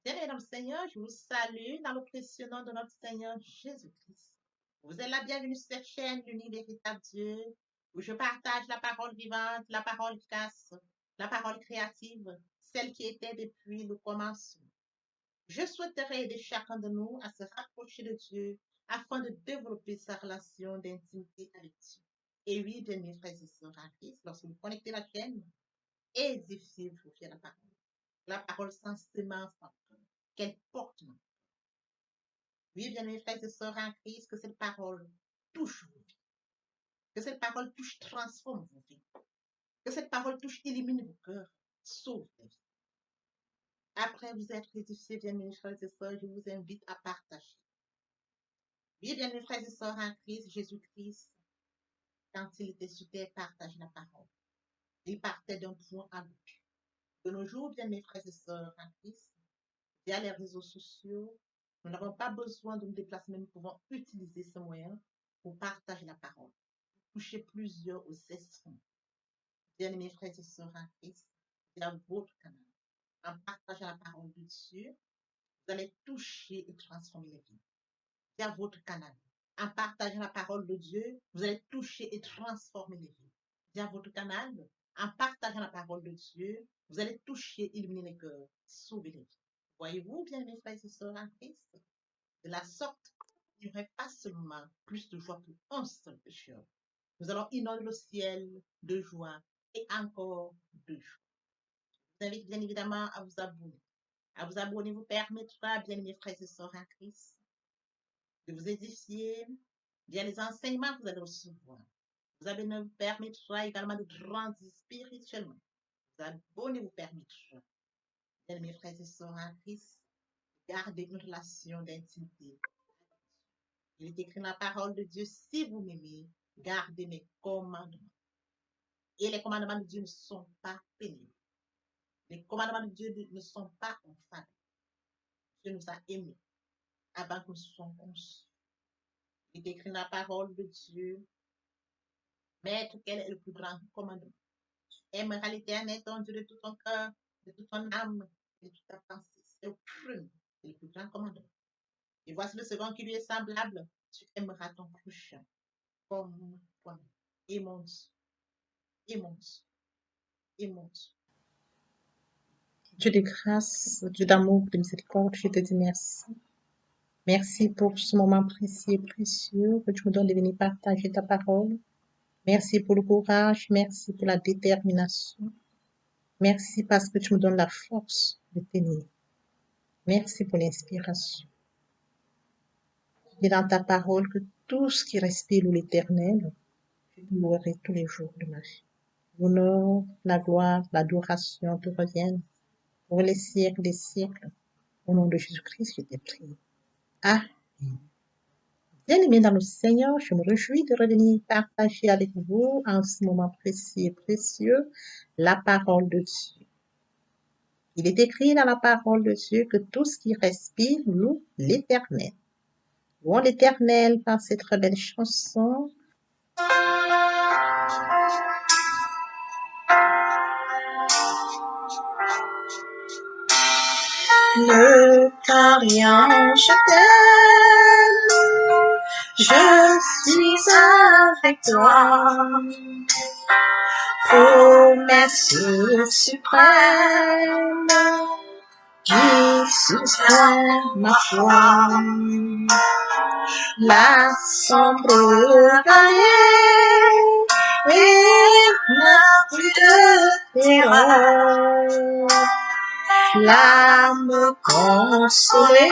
Bien-aimés dans le Seigneur, je vous salue dans le précieux nom de notre Seigneur Jésus-Christ. Vous êtes la bienvenue sur cette chaîne, l'unique véritable Dieu, où je partage la parole vivante, la parole efficace, la parole créative, celle qui était depuis le commencement. Je souhaiterais aider chacun de nous à se rapprocher de Dieu afin de développer sa relation d'intimité avec Dieu. Et oui, bien-aimés frères et sœurs en Christ, lorsque vous connectez la chaîne, édifiez-vous sur la parole. La parole sans semence en cœur, qu'elle porte. Oui, bien mes frères et sœurs en Christ, que cette parole touche vos vies, que cette parole touche, transforme vos vies, que cette parole touche, illumine vos cœurs, sauve les vies. Après vous être édifiés, bien mes frères et sœurs, je vous invite à partager. Oui, bien mes frères et sœurs en Christ, Jésus-Christ, quand il était sur terre, partage la parole. Il partait d'un point à l'autre. De nos jours, bien mes frères et sœurs en Christ, via les réseaux sociaux, nous n'avons pas besoin de nous déplacer, mais nous pouvons utiliser ce moyen pour partager la parole, toucher plusieurs aux esprits. Bien-aimés frères et sœurs en Christ, via votre canal, en partageant la parole de Dieu, vous allez toucher et transformer les vies. Via votre canal, en partageant la parole de Dieu, vous allez toucher et transformer les vies. Via votre canal, en partageant la parole de Dieu, vous allez toucher, illuminer les cœurs, sauver les vies. Voyez-vous, bien mes frères et sœurs en Christ, de la sorte, il n'y aurait pas seulement plus de joie pour un seul pécheur. Nous allons inonder le ciel de joie et encore de joie. Je vous invite bien évidemment à vous abonner. À vous abonner vous permettra, bien mes frères et sœurs en Christ, de vous édifier via les enseignements que vous allez recevoir. Vous abonner vous permettra également de grandir spirituellement. Vous abonner vous permettra, bien mes frères et sœurs en Christ, garder une relation d'intimité. Il est écrit dans la parole de Dieu, si vous m'aimez, gardez mes commandements. Et les commandements de Dieu ne sont pas pénibles. Les commandements de Dieu ne sont pas infâmes. Dieu nous a aimés avant que nous soyons conçus. Il est écrit dans la parole de Dieu, Maître, quel est le plus grand commandement? Tu aimeras l'Éternel, ton Dieu, de tout ton cœur, de toute ton âme, et de toute ta pensée. C'est le premier, c'est le plus grand commandement. Et voici le second qui lui est semblable. Tu aimeras ton prochain comme toi-même. Et mon Dieu, et mon Dieu, et mon Dieu. Dieu de grâce, Dieu d'amour, de miséricorde, je te dis merci. Merci pour ce moment précieux et précieux que tu me donnes de venir partager ta parole. Merci pour le courage, merci pour la détermination. Merci parce que tu me donnes la force de tenir. Merci pour l'inspiration. Tu dis dans ta parole que tout ce qui respire l'Éternel, je te louerai tous les jours de ma vie. L'honneur, la gloire, l'adoration te reviennent pour les siècles des siècles. Au nom de Jésus-Christ, je t'ai prié. Amen. Bien-aimés dans le Seigneur, je me réjouis de revenir partager avec vous en ce moment précieux et précieux la parole de Dieu. Il est écrit dans la parole de Dieu que tout ce qui respire loue l'Éternel. Louons l'Éternel par cette très belle chanson. Ne crains rien, je t'aime, je suis avec toi. Promesse suprême qui soutient ma foi. La sombre vallée et n'a plus de terreur. L'âme consolée,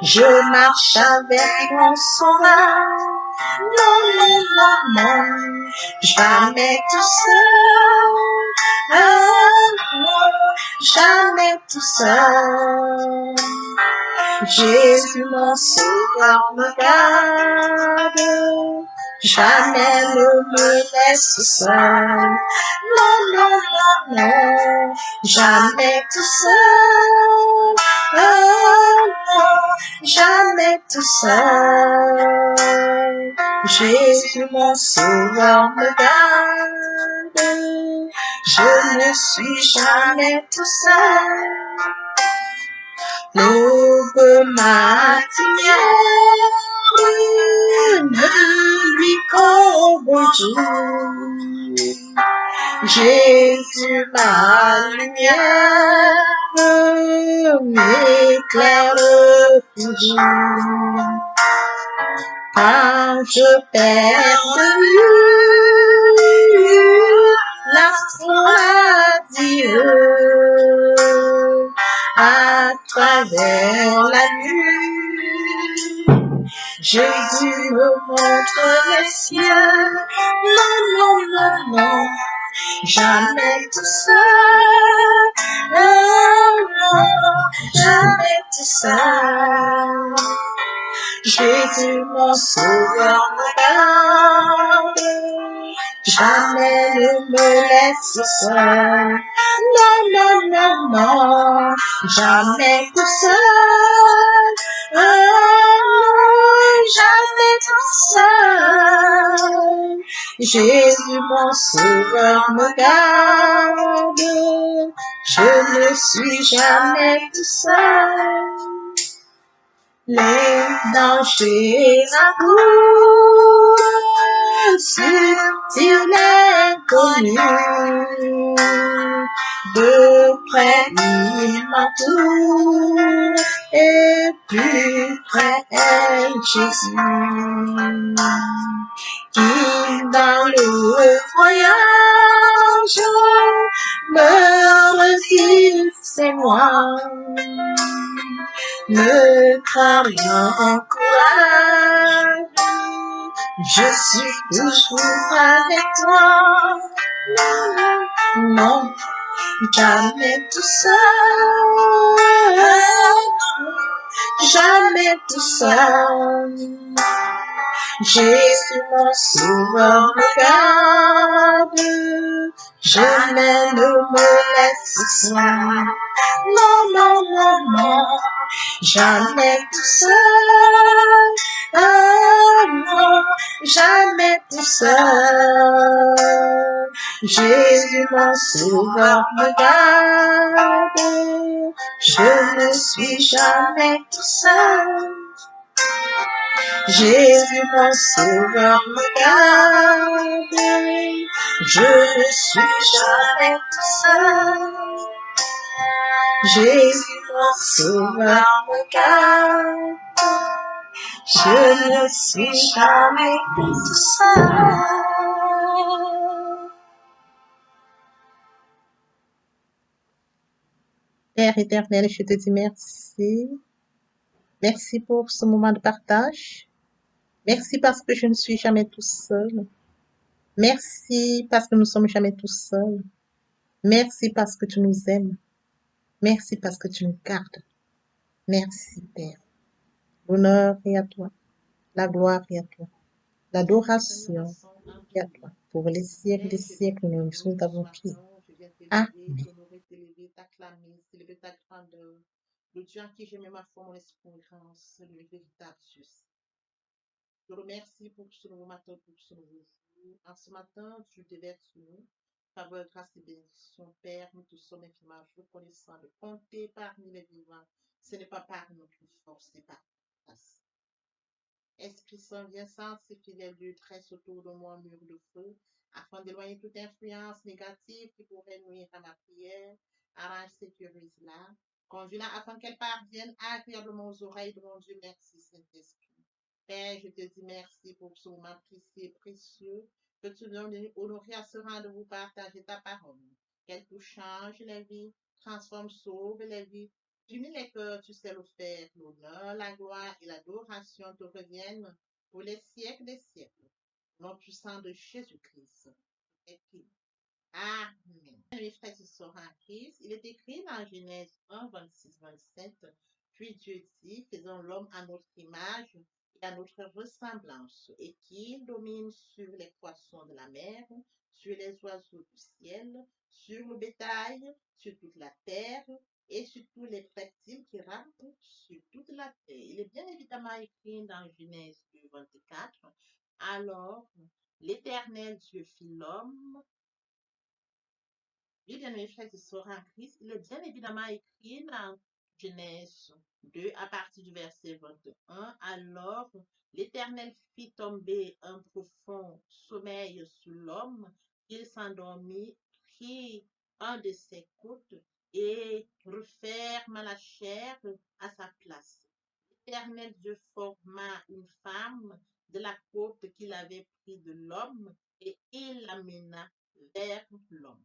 je marche avec mon sauveur. Non, non, non, non, jamais tout seul. Non, jamais tout seul. Jésus mon sauveur me garde, jamais ne me laisse seul. Non, non, non, non, jamais tout seul. Non, jamais tout seul. Jésus mon sauveur me garde, je ne suis jamais tout seul. L'aube matinière ne lui qu'au bonjour. Jésus, ma lumière, m'éclaire toujours. Quand je perds de vue l'astre Dieu, à travers la nuit, Jésus me montre les cieux. Non, non, non, non, jamais tout seul. Non, non, jamais tout seul. Jésus, mon sauveur, me garde. Jamais ne me laisse seul. Non, non, non, non, jamais tout seul. Non, jamais tout seul. Jésus, mon sauveur, me garde. Je ne suis jamais tout seul. Les dangers accourent sur l'inconnu. De près il m'entoure et plus près est Jésus. Qui dans le voyage me redit c'est moi. Ne crains rien, courage, je suis toujours avec toi. Non, non, jamais tout seul, jamais tout seul. Jésus, mon sauveur, me garde, jamais ne me laisse seul. Non, non, non, non, jamais tout seul. Non, jamais tout seul. Jésus, mon sauveur, me garde, je ne suis jamais tout seul. Jésus, mon sauveur, me garde, je ne suis jamais tout seul. Jésus, mon sauveur, me garde, je ne suis jamais tout seul. Père éternel, je te dis merci. Merci pour ce moment de partage. Merci parce que je ne suis jamais tout seul. Merci parce que nous ne sommes jamais tout seuls. Merci parce que tu nous aimes. Merci parce que tu nous gardes. Merci, Père. L'honneur est à toi. La gloire est à toi. L'adoration est à toi. Pour les siècles des siècles, nous t'avons prié. Amen. Le Dieu en qui je mets ma foi, mon espérance, le véritable Dieu. Je te remercie pour ce nouveau matin, pour ce nouveau jour. En ce matin, tu déverses sur nous. Faveur, grâce et bénédiction, Père, nous te sommes infiniment reconnaissants de compter parmi les vivants. Ce n'est pas par notre force, c'est par ta grâce. Esprit Saint, viens sanctifier les lieux, tresse autour de moi un mur de feu, afin d'éloigner toute influence négative qui pourrait nuire à ma prière. Arrange, sécurise-la, conduis-la afin qu'elle parvienne agréablement aux oreilles de mon Dieu. Merci, Saint-Esprit. Père, je te dis merci pour ce moment précieux et précieux que tu nous as honoré à ce rendez-vous partager ta parole. Qu'elle tout change les vies, transforme, sauve les vies, illumine les cœurs, tu sais le faire. L'honneur, la gloire et l'adoration te reviennent pour les siècles des siècles. Au nom puissant de Jésus-Christ. Écrit. Amen. Mes frères et sœurs en Christ, il est écrit dans Genèse 1, 26, 27, puis Dieu dit, faisons l'homme à notre image et à notre ressemblance, et qu'il domine sur les poissons de la mer, sur les oiseaux du ciel, sur le bétail, sur toute la terre, et sur tous les reptiles qui rampent sur toute la terre. Il est bien évidemment écrit dans Genèse 2, 24, alors l'Éternel Dieu fit l'homme. Oui, bien mes frères et sœurs en Christ, il est bien évidemment écrit dans Genèse 2 à partir du verset 21. Alors l'Éternel fit tomber un profond sommeil sur l'homme. Il s'endormit, prit un de ses côtes et referma la chair à sa place. L'Éternel Dieu forma une femme de la côte qu'il avait pris de l'homme et il l'amena vers l'homme.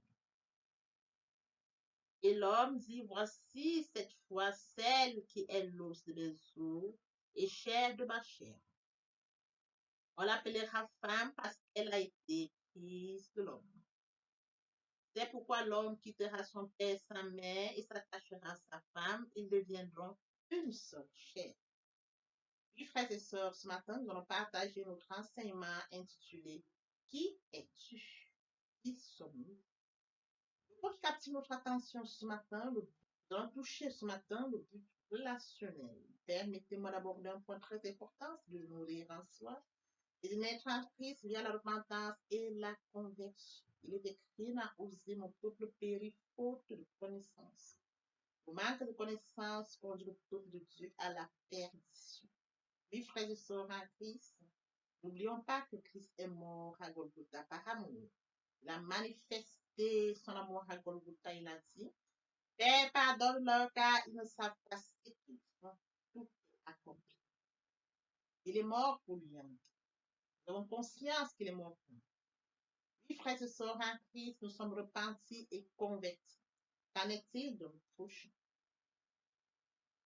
Et l'homme dit, voici cette fois celle qui est l'os de mes os et chair de ma chair. On l'appellera femme parce qu'elle a été prise de l'homme. C'est pourquoi l'homme quittera son père et sa mère et s'attachera à sa femme. Ils deviendront une seule chair. Oui, frères et sœurs, ce matin, nous allons partager notre enseignement intitulé Qui es-tu? Qui sommes-nous? Pour qui captive notre attention ce matin, nous allons toucher ce matin le but relationnel. Permettez-moi d'aborder un point très important, de nourrir en soi et de naître en Christ via la repentance et la conversion. Il est écrit, n'a osé mon peuple périt faute de connaissance. Le manque de connaissance conduit le peuple de Dieu à la perdition. Oui, frères et sœurs en Christ, n'oublions pas que Christ est mort à Golgotha par amour. Il a manifesté son amour à Golgotha, il a dit, Père, pardonne-leur car ils ne savent pas ce qu'ils font. Tout est accompli. Il est mort pour lui. Nous avons conscience qu'il est mort pour nous. Oui, frères et sœurs en Christ, nous sommes repentis et convertis. Qu'en est-il de notre prochain?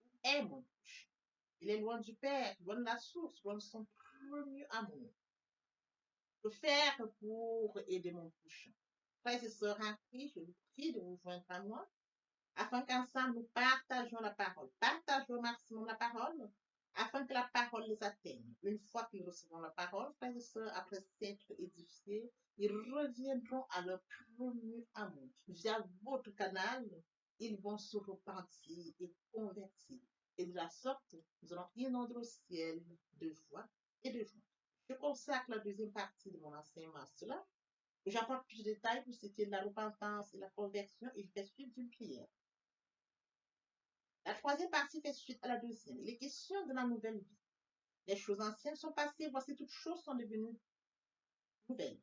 Où est mon prochain? Il est loin du Père, loin de la source, loin de son premier amour. Que faire pour aider mon prochain? Frères et sœurs en Christ, je vous prie de vous joindre à moi afin qu'ensemble nous partageons la parole. Partageons au maximum la parole afin que la parole les atteigne. Une fois qu'ils recevront la parole, frères et sœurs, après s'être édifiés, ils reviendront à leur premier amour. Via votre canal, ils vont se repentir et convertir. Et de la sorte, nous allons inonder le ciel de joie et de joie. Je consacre la deuxième partie de mon enseignement à cela. J'apporte plus de détails pour ce qui est de la repentance et la conversion. Il fait suite d'une prière. La troisième partie fait suite à la deuxième. Il est question de la nouvelle vie. Les choses anciennes sont passées, voici toutes choses sont devenues nouvelles.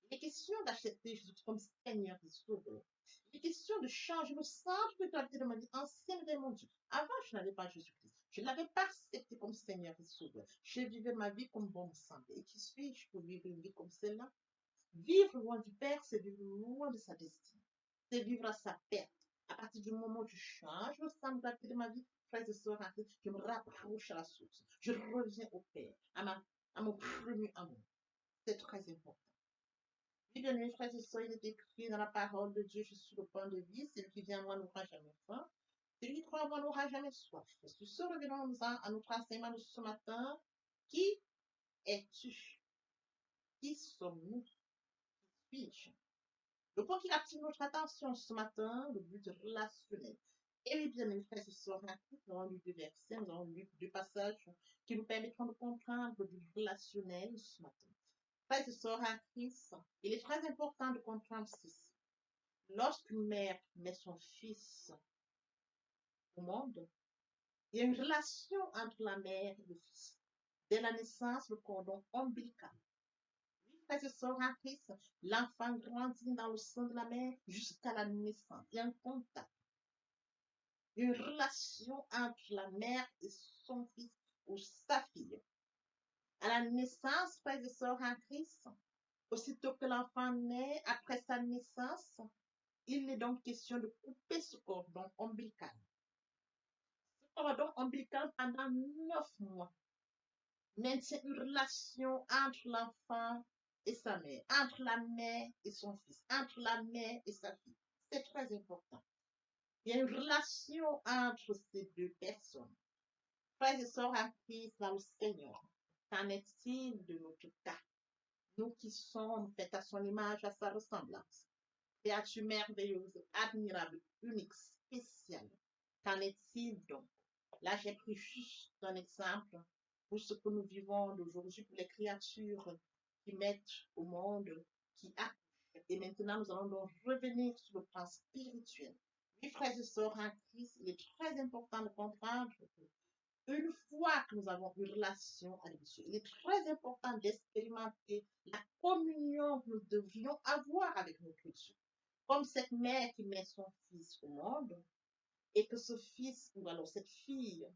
Il est question d'acheter Jésus comme Seigneur et Sauveur. Il est question de changer le centre spiritualité de ma vie ancienne vers mon Dieu. Avant, je n'avais pas Jésus-Christ. Je ne l'avais pas accepté comme Seigneur et Sauveur. Je vivais ma vie comme bon me semblait. Et qui suis-je pour vivre une vie comme celle-là? Vivre loin du Père, c'est vivre loin de sa destinée. C'est vivre à sa perte. À partir du moment où je change le centre de ma vie, frères et sœurs, je me rapproche à la source. Je reviens au Père, à mon premier amour. C'est très important. Oui, bien aimés, frères et sœurs, il est écrit dans la parole de Dieu, je suis le pain de vie, celui qui vient à moi n'aura jamais faim, celui qui croit en moi n'aura jamais soif. Sur ce, revenons-en à notre enseignement de ce matin. Qui es-tu? Qui sommes-nous? Qui suis-je? Le point qui captive notre attention ce matin, le but relationnel. Et oui, bien, mes frères et sœurs, nous avons lu deux versets, nous avons lu deux passages qui nous permettront de comprendre le but relationnel ce matin. Frères et sœurs en Christ, il est très important de comprendre ceci. Lorsqu'une mère met son fils au monde, il y a une relation entre la mère et le fils. Dès la naissance, le cordon ombilical. Frères et sœurs en Christ, l'enfant grandit dans le sein de la mère jusqu'à la naissance. Il y a un contact, une relation entre la mère et son fils ou sa fille. À la naissance, frères et sœurs en Christ, aussitôt que l'enfant naît, après sa naissance, il est donc question de couper ce cordon ombilical. Ce cordon ombilical pendant 9 mois maintient une relation entre l'enfant et sa mère, entre la mère et son fils, entre la mère et sa fille. C'est très important. Il y a une relation entre ces deux personnes. Frères et sœurs en Christ dans le Seigneur, qu'en est-il de notre cas? Nous qui sommes faits à son image, à sa ressemblance, créature merveilleuse, admirable, unique, spéciale. Qu'en est-il donc? Là, j'ai pris juste un exemple pour ce que nous vivons d'aujourd'hui, pour les créatures qui mettent au monde, qui accouchent. Et maintenant, nous allons donc revenir sur le plan spirituel. Mes frères et sœurs en Christ, il est très important de comprendre une fois que nous avons une relation avec Dieu, il est très important d'expérimenter la communion que nous devrions avoir avec notre Dieu. Comme cette mère qui met son fils au monde et que ce fils ou alors cette fille,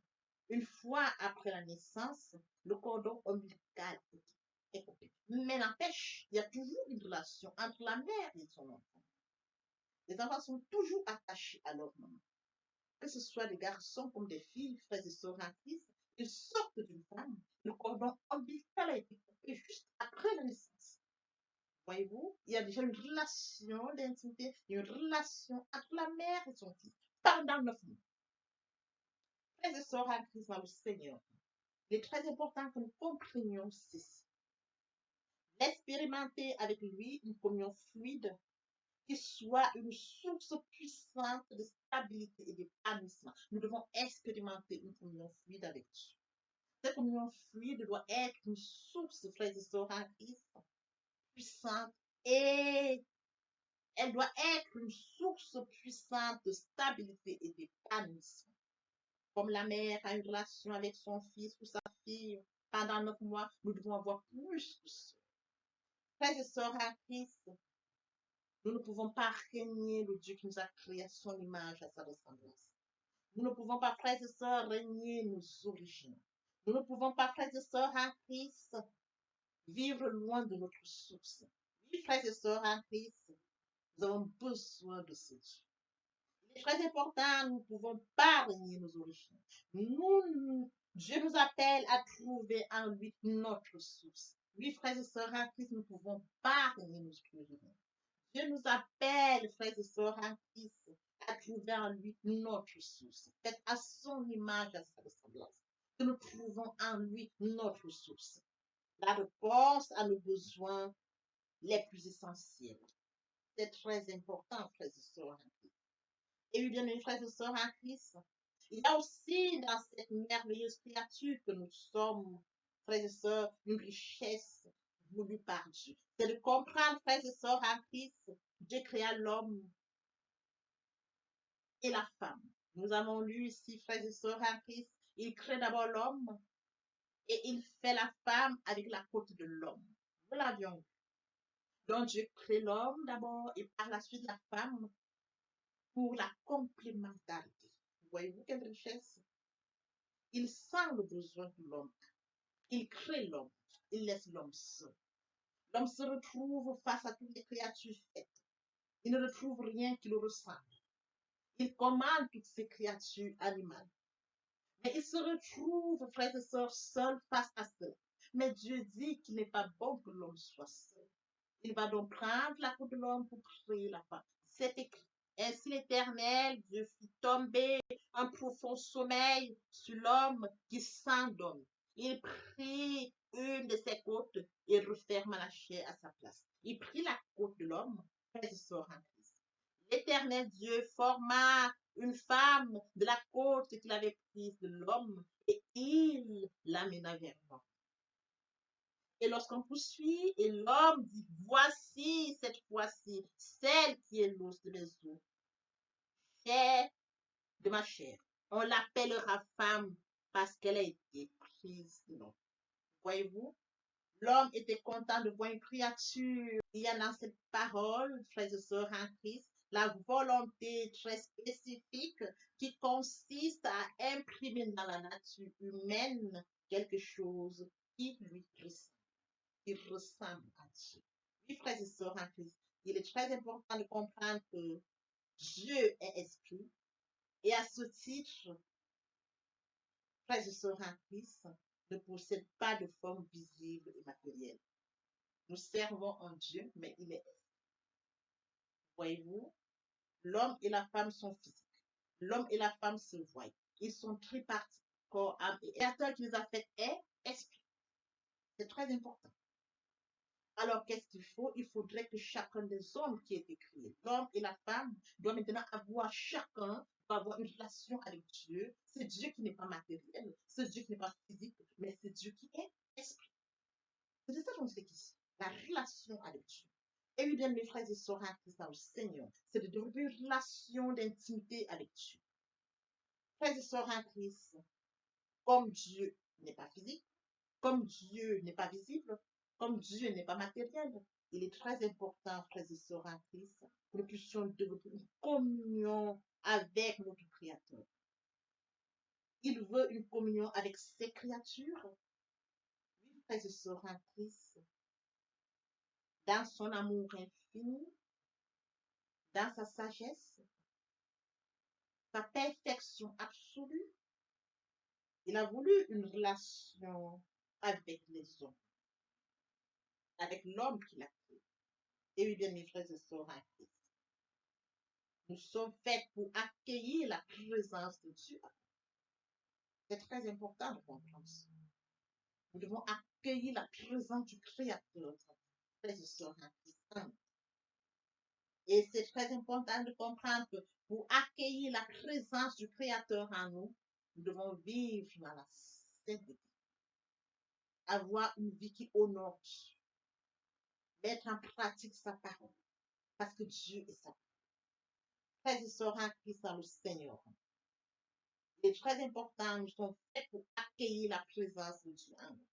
une fois après la naissance, le cordon ombilical est coupé. Mais n'empêche, il y a toujours une relation entre la mère et son enfant. Les enfants sont toujours attachés à leur maman. Que ce soit des garçons comme des filles, frères et sœurs en Christ, ils sortent d'une femme. Le cordon ombilical a été coupé juste après la naissance. Voyez-vous, il y a déjà une relation d'intimité, une relation entre la mère et son fils pendant 9 mois. Frères et sœurs en Christ dans le Seigneur, il est très important que nous comprenions ceci. D'expérimenter avec lui une communion fluide qui soit une source puissante de stabilité et d'épanouissement. Nous devons expérimenter une communion fluide avec Dieu. Cette communion fluide doit être une source, frères et sœurs en Christ, puissante et elle doit être une source puissante de stabilité et d'épanouissement. Comme la mère a une relation avec son fils ou sa fille pendant 9 mois, nous devons avoir plus que ça. Frères et sœurs en Christ, nous ne pouvons pas régner le Dieu qui nous a créé à son image, à sa ressemblance. Nous ne pouvons pas, frères et sœurs, régner nos origines. Nous ne pouvons pas, frères et sœurs en Christ, vivre loin de notre source. Oui, frères et sœurs en Christ, nous avons besoin de ce Dieu. Il est très important, nous ne pouvons pas régner nos origines. Dieu nous appelle à trouver en lui notre source. Oui, frères et sœurs en Christ, nous ne pouvons pas régner nos origines. Dieu nous appelle, frères et sœurs en Christ, à trouver en lui notre source. Faites à son image, à sa ressemblance. Que nous trouvons en lui notre source. La réponse à nos besoins les plus essentiels. C'est très important, frères et sœurs en Christ. Et oui, bien mes frères et sœurs en Christ, il y a aussi dans cette merveilleuse créature que nous sommes, frères et sœurs, une richesse voulue par Dieu. C'est de comprendre, frères et sœurs en Christ, Dieu créa l'homme et la femme. Nous avons lu ici, frères et sœurs en Christ, il crée d'abord l'homme et il fait la femme avec la côte de l'homme. Nous l'avions vu. Donc Dieu crée l'homme d'abord et par la suite la femme pour la complémentarité. Voyez-vous quelle richesse? Il sent le besoin de l'homme. Il crée l'homme. Il laisse l'homme seul. L'homme se retrouve face à toutes les créatures faites. Il ne retrouve rien qui le ressemble. Il commande toutes ces créatures animales. Mais il se retrouve, frères et sœurs, seul face à cela. Mais Dieu dit qu'il n'est pas bon que l'homme soit seul. Il va donc prendre la peau de l'homme pour créer la femme. C'est écrit. Ainsi l'Éternel, Dieu fit tomber un profond sommeil sur l'homme qui s'endormit. Il prit une de ses côtes et referma la chair à sa place. Il prit la côte de l'homme, frères et sœurs en Christ. L'Éternel Dieu forma une femme de la côte qu'il avait prise de l'homme et il l'amena vers l'homme. Et lorsqu'on poursuit, et l'homme dit, voici cette fois-ci celle qui est l'os de mes os, chair de ma chair. On l'appellera femme parce qu'elle a été prise de l'homme. Voyez-vous, l'homme était content de voir une créature. Il y a dans cette parole, frères et sœurs en Christ, la volonté très spécifique qui consiste à imprimer dans la nature humaine quelque chose qui lui ressemble. Qui ressemble à Dieu. Oui, frères et sœurs en Christ, il est très important de comprendre que Dieu est esprit et à ce titre, frères et sœurs en Christ ne possède pas de forme visible et matérielle. Nous servons un Dieu, mais il est esprit. Voyez-vous, l'homme et la femme sont physiques. L'homme et la femme se voient. Ils sont tripartis, corps, âme et créateur qui les a fait est esprit. C'est très important. Alors, qu'est-ce qu'il faut? Il faudrait que chacun des hommes qui est créé, l'homme et la femme, doit maintenant avoir chacun, doit avoir une relation avec Dieu. C'est Dieu qui n'est pas matériel, c'est Dieu qui n'est pas physique, mais c'est Dieu qui est esprit. C'est de ça dont c'est ici, la relation avec Dieu. Et oui, bien, mes frères et sœurs en Christ dans le Seigneur, c'est de développer une relation d'intimité avec Dieu. Frères et sœurs en Christ, comme Dieu n'est pas physique, comme Dieu n'est pas visible, comme Dieu n'est pas matériel, il est très important, frères et sœurs en Christ, que nous puissions développer une communion avec notre Créateur. Il veut une communion avec ses créatures. Oui, frères et sœurs en Christ, dans son amour infini, dans sa sagesse, sa perfection absolue, il a voulu une relation avec les hommes, avec l'homme qu'il a créé. Et oui, bien, mes frères et sœurs en Christ, nous sommes faits pour accueillir la présence de Dieu. C'est très important de comprendre ça. Nous devons accueillir la présence du Créateur, frères et sœurs en Christ. Et c'est très important de comprendre que pour accueillir la présence du Créateur en nous, nous devons vivre dans la sainteté, avoir une vie qui honore Dieu, mettre en pratique sa parole, parce que Dieu est sa parole. Frères et sœurs en Christ dans le Seigneur, il est très important, nous sommes faits pour accueillir la présence de Dieu en nous,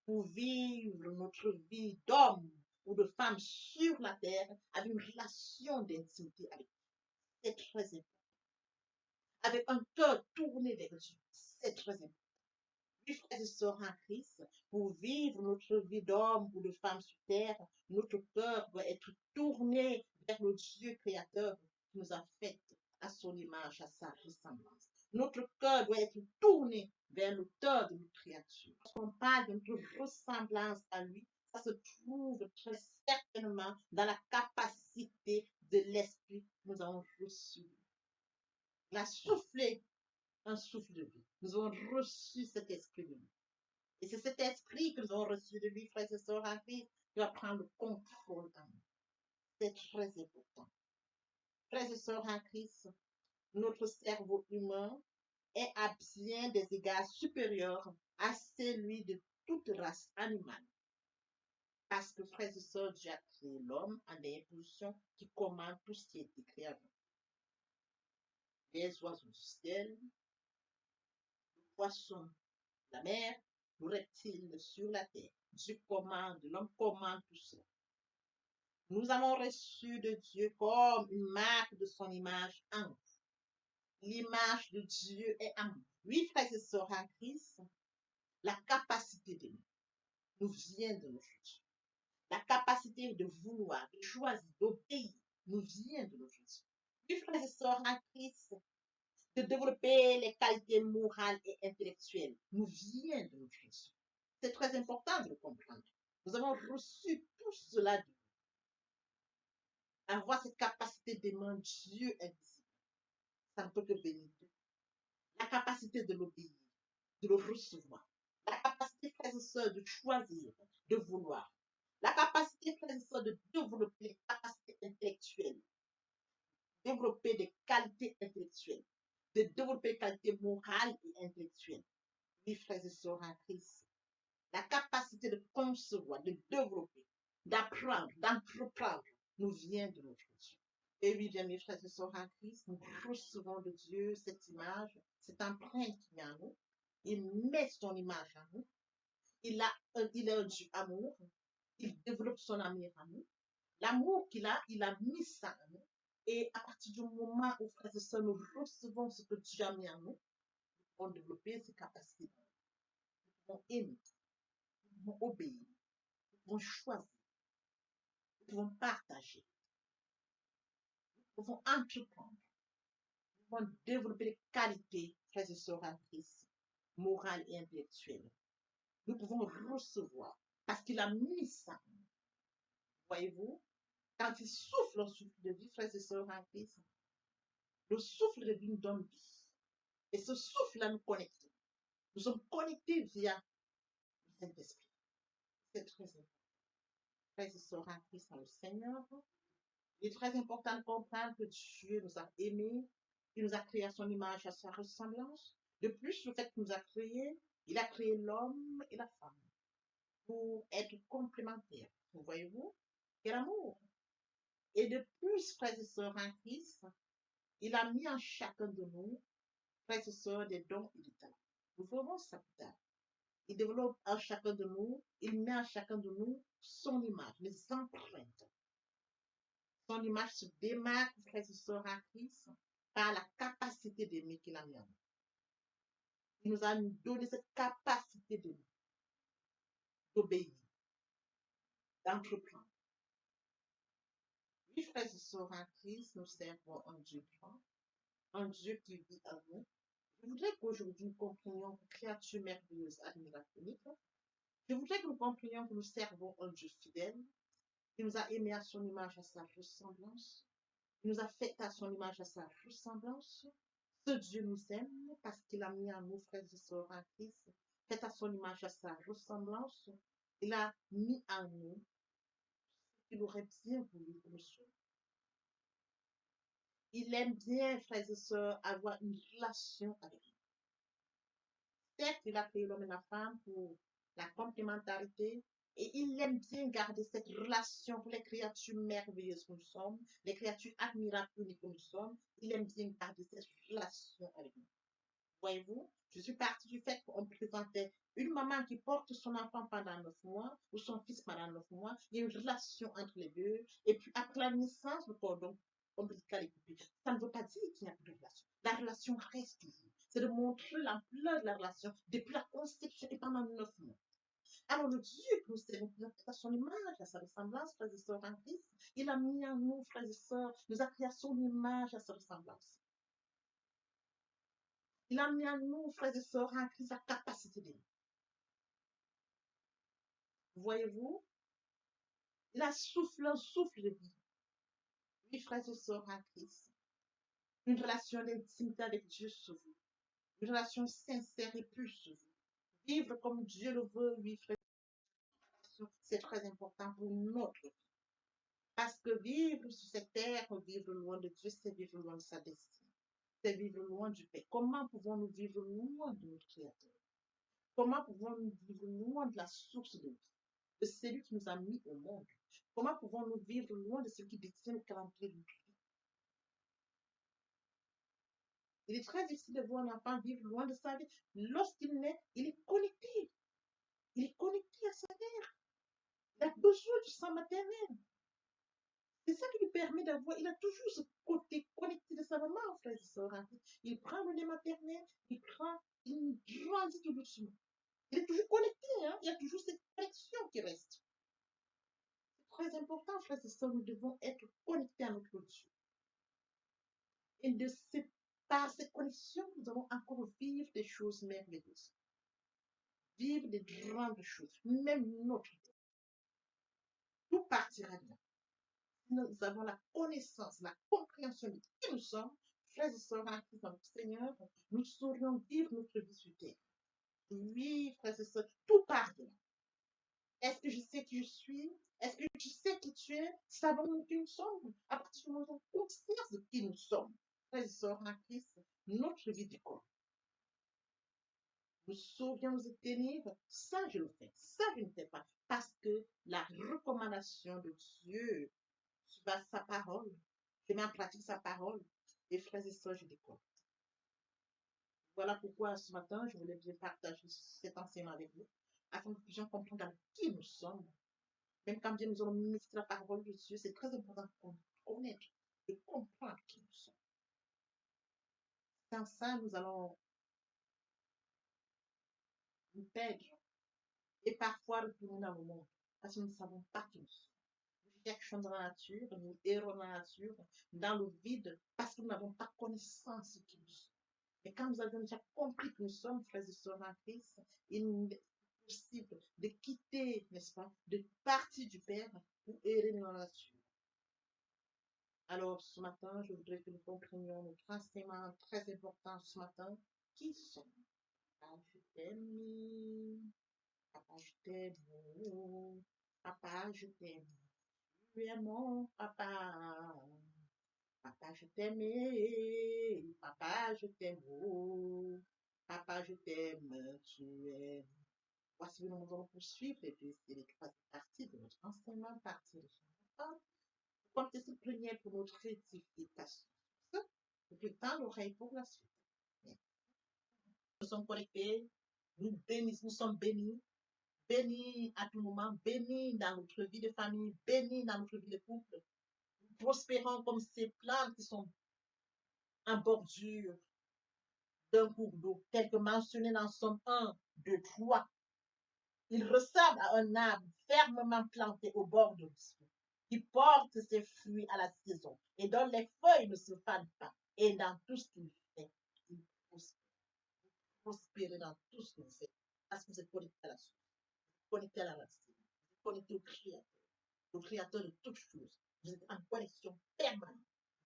pour vivre notre vie d'homme ou de femme sur la terre avec une relation d'intimité avec Dieu. C'est très important. Avec un cœur tourné vers Dieu. C'est très important. Oui, frères et sœurs en Christ, pour vivre notre vie d'homme ou de femme sur terre, notre cœur doit être tourné vers le Dieu créateur qui nous a fait à son image, à sa ressemblance. Notre cœur doit être tourné vers l'auteur de notre créature. Lorsqu'on parle de notre ressemblance à lui, ça se trouve très certainement dans la capacité de l'esprit que nous avons reçu. Il a soufflé un souffle de vie. Nous avons reçu cet esprit de vie. Et c'est cet esprit que nous avons reçu de lui, frères et sœurs en Christ, qui va prendre le contrôle en nous. C'est très important. Frères et sœurs en Christ, notre cerveau humain est à bien des égards supérieur à celui de toute race animale. Parce que, frères et sœurs, Dieu a créé l'homme en des impulsions qui commandent tout ce qui est écrit avant. Les oiseaux du ciel, les poissons de la mer, les reptiles sur la terre. Dieu commande, l'homme commande tout ça. Nous avons reçu de Dieu comme une marque de son image en nous. L'image de Dieu est en nous. Oui, frères et sœurs en Christ, la capacité de nous vient de notre Dieu. La capacité de vouloir, de choisir, d'obéir nous vient de notre Dieu. Oui, frères et sœurs en Christ, de développer les qualités morales et intellectuelles nous vient de notre Dieu. C'est très important de le comprendre. Nous avons reçu tout cela de Dieu. Avoir cette capacité d'aimer Dieu invisible, ça ne peut que bénir Dieu. La capacité de l'obéir, de le recevoir. La capacité, frères et sœurs, de choisir, de vouloir. La capacité, frères et sœurs, de développer les capacités intellectuelles, développer des qualités intellectuelles, de développer des qualités morales et intellectuelles. Oui, frères et sœurs en Christ, la capacité de concevoir, de développer, d'apprendre, d'entreprendre nous vient de notre Dieu. Et oui, bien mes frères et sœurs en Christ, nous recevons de Dieu cette image, cette empreinte qui est en nous. Il met son image en nous. Il est un Dieu amour. Il développe son amour en nous. L'amour qu'il a, il a mis ça en nous. Et à partir du moment où, frères et sœurs, nous recevons ce que Dieu a mis en nous, nous pouvons développer ces capacités. Nous pouvons aimer, nous pouvons obéir, nous pouvons choisir, nous pouvons partager, nous pouvons entreprendre, nous pouvons développer les qualités, frères et sœurs en Christ, morales et intellectuelles. Nous pouvons recevoir parce qu'il a mis ça. Voyez-vous, quand il souffle un souffle de vie, frères et sœurs en Christ, le souffle de vie nous donne vie. Et ce souffle-là nous connecte. Nous sommes connectés via le Saint-Esprit. C'est très important. Frères et sœurs en Christ dans le Seigneur, il est très important de comprendre que Dieu nous a aimés, il nous a créés à son image, à sa ressemblance. De plus, le fait qu'il nous a créés, il a créé l'homme et la femme pour être complémentaires. Vous voyez-vous? Quel amour! Et de plus, frères et sœurs en Christ, il a mis en chacun de nous, frères et sœurs, des dons et des talents. Nous verrons ça plus tard. Il développe en chacun de nous, il met en chacun de nous son image, les empreintes. Son image se démarque, frères et sœurs en Christ, par la capacité d'aimer qu'il a mis en nous. Il nous a donné cette capacité d'obéir, d'entreprendre. Oui, frères et sœurs en Christ, nous servons un Dieu grand, un Dieu qui vit en nous. Je voudrais qu'aujourd'hui nous comprenions que créature merveilleuse, admirable, unique. Je voudrais que nous comprenions que nous servons un Dieu fidèle, qui nous a aimés à son image, à sa ressemblance. Il nous a fait à son image, à sa ressemblance. Ce Dieu nous aime parce qu'il a mis en nous, frères et sœurs en Christ, fait à son image, à sa ressemblance. Il a mis en nous ce qu'il aurait bien voulu que nous soyons. Il aime bien, frères et sœurs, avoir une relation avec nous. Certes, il a créé l'homme et la femme pour la complémentarité et il aime bien garder cette relation pour les créatures merveilleuses que nous sommes, les créatures admirables que nous sommes. Il aime bien garder cette relation avec nous. Voyez-vous, je suis partie du fait qu'on présentait une maman qui porte son enfant pendant 9 mois ou son fils pendant 9 mois. Il y a une relation entre les deux. Et puis après la naissance, le cordon ombilical est coupé. Ça ne veut pas dire qu'il n'y a plus de relation. La relation reste toujours. C'est de montrer l'ampleur de la relation depuis la conception et pendant 9 mois. Alors le Dieu que nous servons, à son image, à sa ressemblance, frères et sœurs en Christ, il a mis en nous, frères et sœurs, nous a créé à son image, à sa ressemblance. Il a mis en nous, frères et sœurs en Christ, la capacité d'aimer. Voyez-vous, il a soufflé un souffle de vie. Oui, frères et sœurs en Christ. Une relation d'intimité avec Dieu sur vous. Une relation sincère et pure sur vous. Vivre comme Dieu le veut, oui, frères et sœurs, c'est très important pour notre vie. Parce que vivre sur cette terre, vivre loin de Dieu, c'est vivre loin de sa destinée. C'est vivre loin du Père. Comment pouvons-nous vivre loin de notre Créateur? Comment pouvons-nous vivre loin de la source de vie, de celui qui nous a mis au monde? Comment pouvons-nous vivre loin de celui qui détient le calendrier de notre vie? Il est très difficile de voir un enfant vivre loin de sa vie. Lorsqu'il naît, il est connecté. Il est connecté à sa mère. Il a besoin du sang maternel. C'est ça qui lui permet d'avoir, il a toujours ce côté connecté de sa maman, frère et sœur. Il prend le lait maternel, il grandit tout doucement. Il est toujours connecté, hein? Il y a toujours cette connexion qui reste. C'est très important, frères et sœurs, nous devons être connectés à notre Dieu. Et par cette connexion, nous allons encore vivre des choses merveilleuses. Vivre des grandes choses, même notre vie. Tout partira bien. Nous avons la connaissance, la compréhension de qui nous sommes, frères et sœurs en Christ, notre Seigneur, nous saurions vivre notre vie sur terre. Oui, frères et sœurs, tout part de là. Est-ce que je sais qui je suis? Est-ce que tu sais qui tu es? Savons-nous qui nous sommes? À partir du moment où nous conscience de qui nous sommes, frères et sœurs en Christ, notre vie décolle. Nous saurions nous éteindre. Ça, je le fais. Ça, je ne fais pas. Parce que la recommandation de Dieu sur sa parole, je mets en pratique sa parole. Et frères et sœurs, je décolle. Voilà pourquoi ce matin, je voulais bien partager cet enseignement avec vous, afin que nous puissions comprendre qui nous sommes. Même quand bien nous allons ministrer la parole de Dieu, c'est très important de connaître, de comprendre qui nous sommes. Sans ça, nous allons nous perdre et parfois retourner dans le monde parce que nous ne savons pas qui nous sommes. Nous cherchons dans la nature, nous errons dans la nature, dans le vide, parce que nous n'avons pas connaissance de qui nous sommes. Et quand nous avons déjà compris que nous sommes frères et sœurs en Christ, il est possible de quitter, n'est-ce pas, de partir du Père pour errer dans la nature. Alors, ce matin, je voudrais que nous comprenions notre enseignement très important ce matin. Qui sommes? Papa, je t'aime. Papa, je t'aime. Papa, je t'aime. Tu es mon papa. Papa, je t'aime. Papa, je t'aime. Papa, je t'aime. Tu es. Voici, nous allons poursuivre les trois parties de notre enseignement partie de enfants, portez cette prière pour notre édification. Et tend l'oreille pour la suite. Nous sommes connectés, nous bénissons, nous sommes bénis, bénis à tout moment, bénis dans notre vie de famille, bénis dans notre vie de couple. Nous prospérons comme ces plantes qui sont en bordure d'un cours d'eau, tel que mentionné dans Somme 1, 2, 3. Il ressemble à un arbre fermement planté au bord de l'eau, qui porte ses fruits à la saison et dont les feuilles ne se fanent pas. Et dans tout ce qu'il fait, il prospère dans tout ce que vous faites. Parce que vous êtes connecté à la source, connecté à la racine, connecté au créateur de toutes choses. Vous êtes en connexion permanente.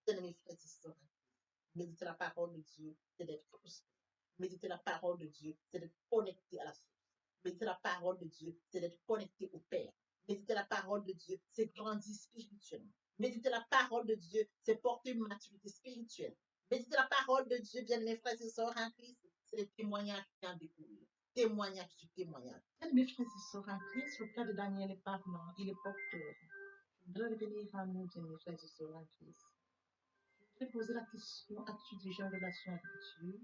Bien-aimés frères et sœurs, méditer la parole de Dieu, c'est d'être prospère. Méditer la parole de Dieu, c'est d'être connecté à la source. Méditer la parole de Dieu, c'est d'être connecté au Père. Méditer la parole de Dieu, c'est grandir spirituellement. Méditer la parole de Dieu, c'est porter une maturité spirituelle. Méditer la parole de Dieu, bien mes frères et sœurs en Christ, c'est le témoignage qui en découle. Témoignage sur témoignage. Bien mes frères et sœurs en Christ, le cas de Daniel est parlant, il est porteur. Je voudrais revenir à nous, bien mes frères et sœurs en Christ. Je voudrais poser la question, as-tu déjà une relation avec Dieu?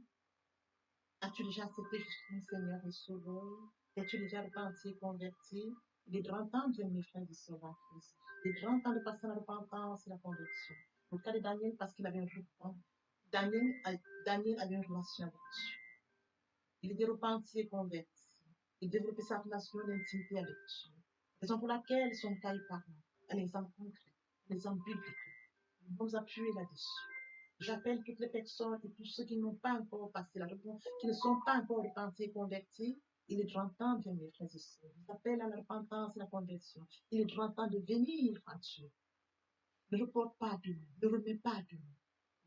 As-tu déjà accepté Jésus comme Seigneur et Sauveur? Es-tu déjà repenti et converti? Il est grand temps, bien mes frères et sœurs en Christ. Il est grand temps de passer la repentance et la conversion. Dans le cas de Daniel, parce qu'il avait un repent. Daniel avait une relation avec Dieu. Il était repenti et converti. Il développait sa relation d'intimité avec Dieu. Raison pour laquelle son cas est parlant. Un exemple concret, un exemple biblique. Nous nous appuyer là-dessus. J'appelle toutes les personnes et tous ceux qui n'ont pas encore passé la repentance, qui ne sont pas encore repentis et convertis. Il est grand temps, bien mes frères et sœurs. J'appelle à la repentance et la conversion. Il est grand temps de venir à Dieu. Ne reporte pas demain, ne remets pas demain.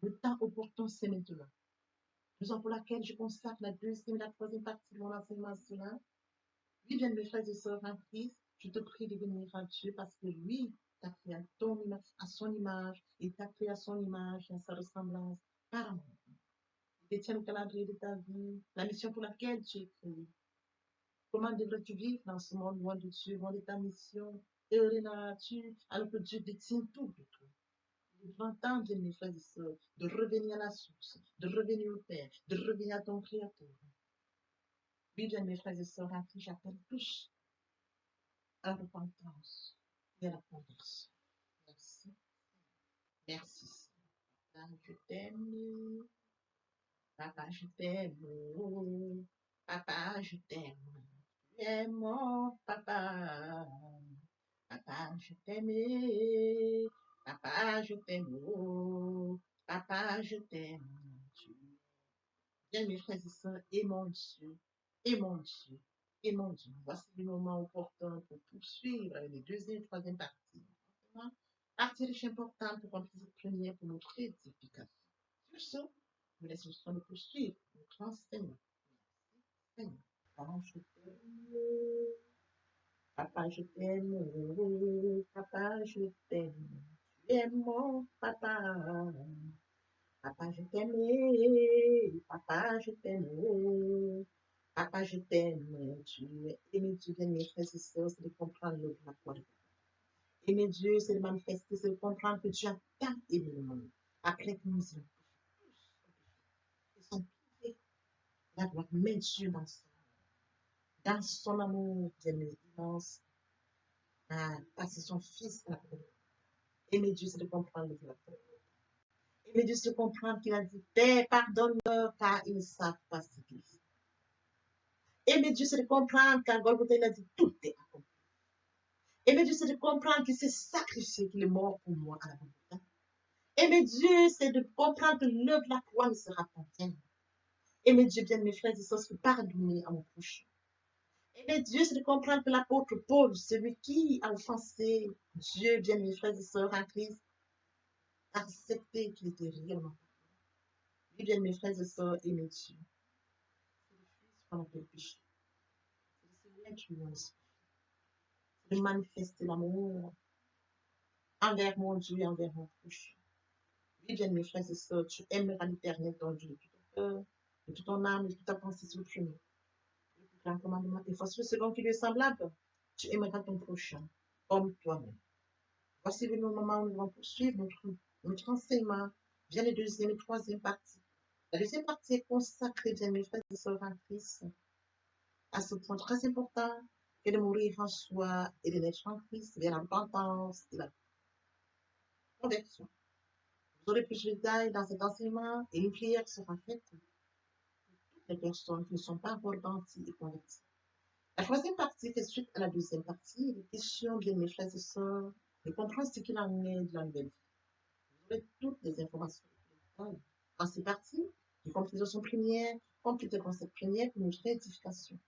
Le temps opportun, c'est maintenant. Raison pour laquelle je consacre la deuxième et la troisième partie de mon enseignement à cela. Oui, bien mes frères et sœurs en Christ, je te prie de venir à Dieu parce que lui t'a créé à son image, il t'a créé à son image et à sa ressemblance par amour. Il détient le calendrier de ta vie, la mission pour laquelle tu es créé. Comment devrais-tu vivre dans ce monde loin de Dieu, loin de ta mission, heureux dans la nature, alors que Dieu détient tout de toi? Il est grand temps, bien mes frères et sœurs, de revenir à la source, de revenir au Père, de revenir à ton Créateur. Oui, bien mes frères et sœurs, à qui j'appelle tous à la repentance et à la conversion. Merci. Merci. Papa, je t'aime. Papa, je t'aime. Papa, je t'aime. Tu es mon papa. Papa, je t'aime. Papa, je t'aime. Papa, je t'aime. Bien, mes frères et sœurs, et mon Dieu, et mon Dieu, et mon Dieu. Voici le moment opportun pour poursuivre les deuxième et troisième parties. Partie riche importante pour remplir cette prière pour notre édification. Sur ce, nous laissons le temps de poursuivre notre enseignement. Merci, Seigneur. Papa, je t'aime. Papa, je t'aime. Tu es mon papa. Papa, je t'aime. Papa, je t'aime. Papa, je t'aime. Tu es aimé, tu viens, mes frères et sœurs, c'est de comprendre le la foi. Aimer Dieu, c'est de manifester, c'est de comprendre que Dieu a tant aimé le monde. Après que nous ayons ils sont privés la gloire, mais Dieu dans son amour, bien immense, a passé son Fils à la croix. Aimer Dieu, c'est de comprendre le la foi. Aimer Dieu, c'est de comprendre qu'il a dit, Père, pardonne-leur, car ils ne savent pas ce qu'ils font. Aimer Dieu, c'est de comprendre qu'à Golgotha, il a dit, tout est accompli. Aimer Dieu, c'est de comprendre qu'il s'est sacrifié, qu'il est mort pour moi à la Golgotha. Aimer Dieu, c'est de comprendre que l'œuvre de la croix ne sera pas vaine. Aimer Dieu, bien mes frères et sœurs, c'est pardonner à mon prochain. Aimer Dieu, c'est de comprendre que l'apôtre Paul, celui qui a offensé Dieu, bien mes frères et sœurs en Christ, a accepté qu'il était réellement. Oui, bien mes frères et sœurs, aimer Dieu. C'est le Fils qu'on appelle péché. C'est le Seigneur qui nous inspire. C'est de manifester l'amour envers mon Dieu et envers mon prochain. Oui, bien mes frères et sœurs, tu aimeras l'Éternel, ton Dieu, de tout ton cœur, de toute ton âme, de toute ta pensée sur le premier. Le plus grand commandement, et voici le second qui lui est semblable. Tu aimeras ton prochain comme toi-même. Voici le moment où nous allons poursuivre notre enseignement via les deuxième et troisième parties. La deuxième partie est consacrée, bien mes frères et sœurs en Christ, à ce point très important que de mourir en soi et de naître en Christ vers la repentance et la conversion. Vous aurez plus de détails dans cet enseignement et une prière sera faite pour toutes les personnes qui ne sont pas repenties et converties. La troisième partie fait suite à la deuxième partie. Il est question, bien mes frères et sœurs, de comprendre ce qu'il en est de la nouvelle vie. Vous aurez toutes les informations dans ces parties, y compris de son première, compris de concept première pour notre édification.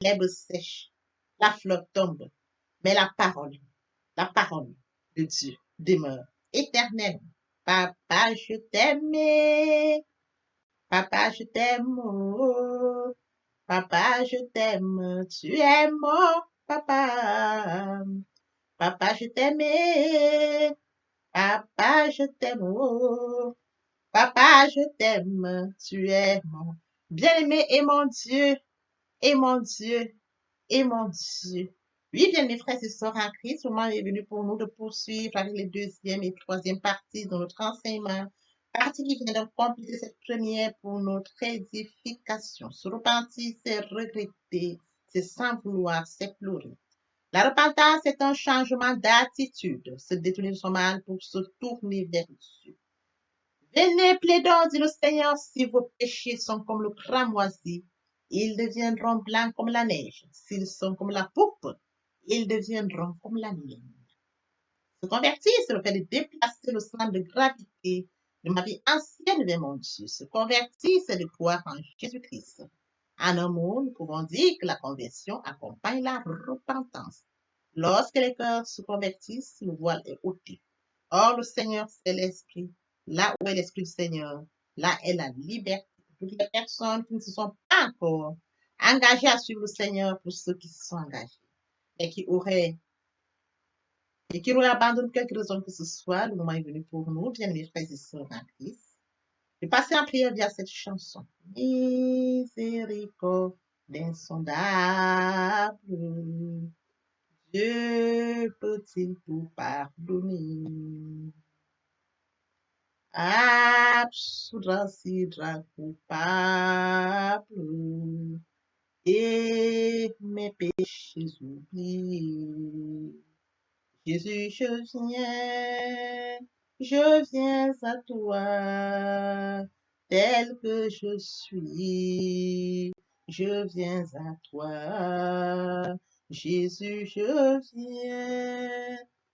L'herbe sèche, la fleur tombe, mais la parole de Dieu demeure éternelle. Papa, je t'aime, papa, je t'aime, oh. Papa, je t'aime, tu es mon papa. Papa, je t'aime, papa, je t'aime, oh. Papa, je t'aime, tu es mon bien-aimé et mon Dieu, et mon Dieu, et mon Dieu. Oui, bien mes frères et sœurs en Christ, le moment est venu pour nous de poursuivre avec les deuxième et troisième parties de notre enseignement. Partie qui vient de compléter cette première pour notre édification. Se repentir, c'est regretter, c'est sans vouloir, c'est pleurer. La repentance est un changement d'attitude, se détourner de son mal pour se tourner vers Dieu. Venez, plaidons, dit le Seigneur, si vos péchés sont comme le cramoisi, ils deviendront blancs comme la neige. S'ils sont comme la poupe, ils deviendront comme la laine. Se convertir, c'est le fait de déplacer le centre de gravité de ma vie ancienne vers mon Dieu. Se convertir, c'est de croire en Jésus-Christ. En un mot, nous pouvons dire que la conversion accompagne la repentance. Lorsque les cœurs se convertissent, le voile est ôté. Or, le Seigneur, c'est l'Esprit. Là où est l'Esprit du Seigneur, là est la liberté. Pour les personnes qui ne se sont pas encore engagées à suivre le Seigneur, pour ceux qui se sont engagés et qui auraient abandonné quelque raison que ce soit, le moment est venu pour nous, bien mes frères et sœurs en Christ, de passer en prière via cette chanson. Miséricorde insondable, Dieu peut-il tout pardonner? Absoudre si coupable et mes péchés oubliés. Jésus, je viens à toi, tel que je suis. Je viens à toi, Jésus,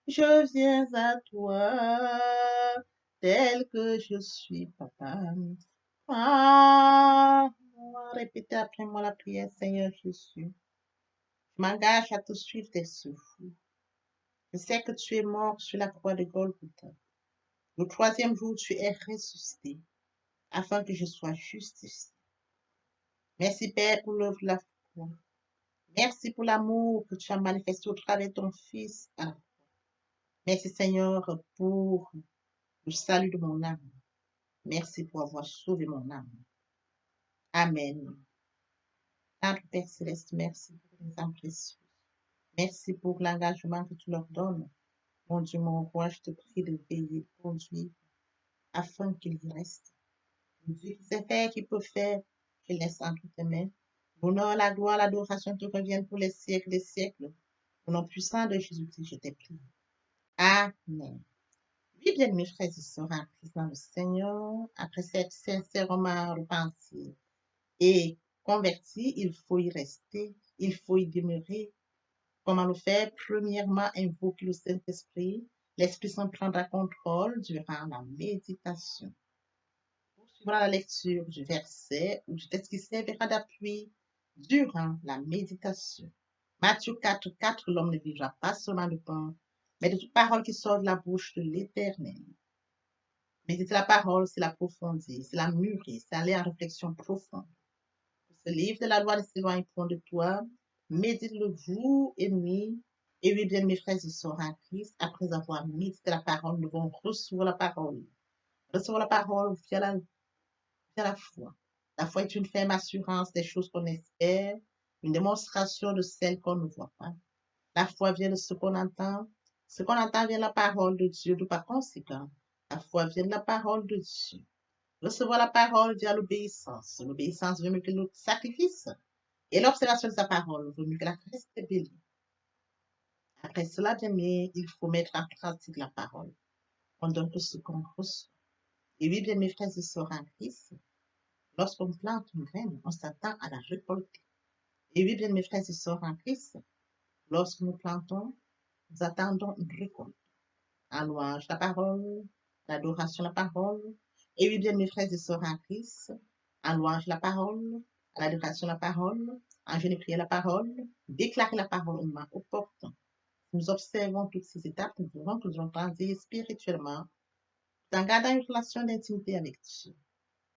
je viens à toi, tel que je suis, papa. Ah, répétez après moi la prière, Seigneur Jésus. Je m'engage à te suivre tes souffles. Je sais que tu es mort sur la croix de Golgotha. Le troisième jour, tu es ressuscité afin que je sois justifié. Merci, Père, pour l'œuvre de la foi. Merci pour l'amour que tu as manifesté au travers de ton Fils. Merci, Seigneur, pour le salut de mon âme. Merci pour avoir sauvé mon âme. Amen. Notre Père Céleste, merci pour les âmes précieuses. Merci pour l'engagement que tu leur donnes. Mon Dieu, mon roi, je te prie de veiller, de conduire, afin qu'ils y restent. Dieu qui sait faire, qui peut faire, je laisse entre tes mains. L'honneur, la gloire, l'adoration te reviennent pour les siècles des siècles. Au nom puissant de Jésus-Christ, je t'ai prié. Amen. Oui, bien, mes frères et sœurs en Christ dans le Seigneur, après s'être sincèrement repenti et converti, il faut y rester, il faut y demeurer. Comment le faire? Premièrement, invoquer le Saint-Esprit. L'Esprit Saint prendra contrôle durant la méditation. Poursuivra la lecture du verset ou du texte qui servira d'appui durant la méditation. Matthieu 4, 4, l'homme ne vivra pas seulement de pain, mais de toute parole qui sort de la bouche de l'Éternel. Méditer la parole, c'est l'approfondir, c'est la mûrir, c'est aller en réflexion profonde. Ce livre de la loi ne s'éloigne point de toi, médite-le jour et nuit. Et oui, bien, mes frères et sœurs en Christ, après avoir médité la parole, nous devons recevoir la parole. Recevoir la parole via la foi. La foi est une ferme assurance des choses qu'on espère, une démonstration de celles qu'on ne voit pas. La foi vient de ce qu'on entend. Ce qu'on entend vient de la parole de Dieu, d'où par conséquent, la foi vient de la parole de Dieu. Recevoir la parole via l'obéissance. L'obéissance veut mieux que le sacrifice. Et l'observation de sa parole vaut mieux que la rébellion. Après cela, bien aimé, il faut mettre en pratique la parole. On donne tout ce qu'on reçoit. Et oui, bien mes frères et sœurs en Christ, lorsqu'on plante une graine, on s'attend à la récolter. Et oui, bien mes frères et sœurs en Christ, lorsque nous plantons, nous attendons une récolte. En louange la parole, l'adoration la parole. Et oui, bien mes frères et sœurs en Christ, en louange la parole, à l'adoration la parole, en jeûne et prière la parole, déclarer la parole au moment opportun. Nous observons toutes ces étapes, nous pouvons nous grandir spirituellement, en gardant une relation d'intimité avec Dieu.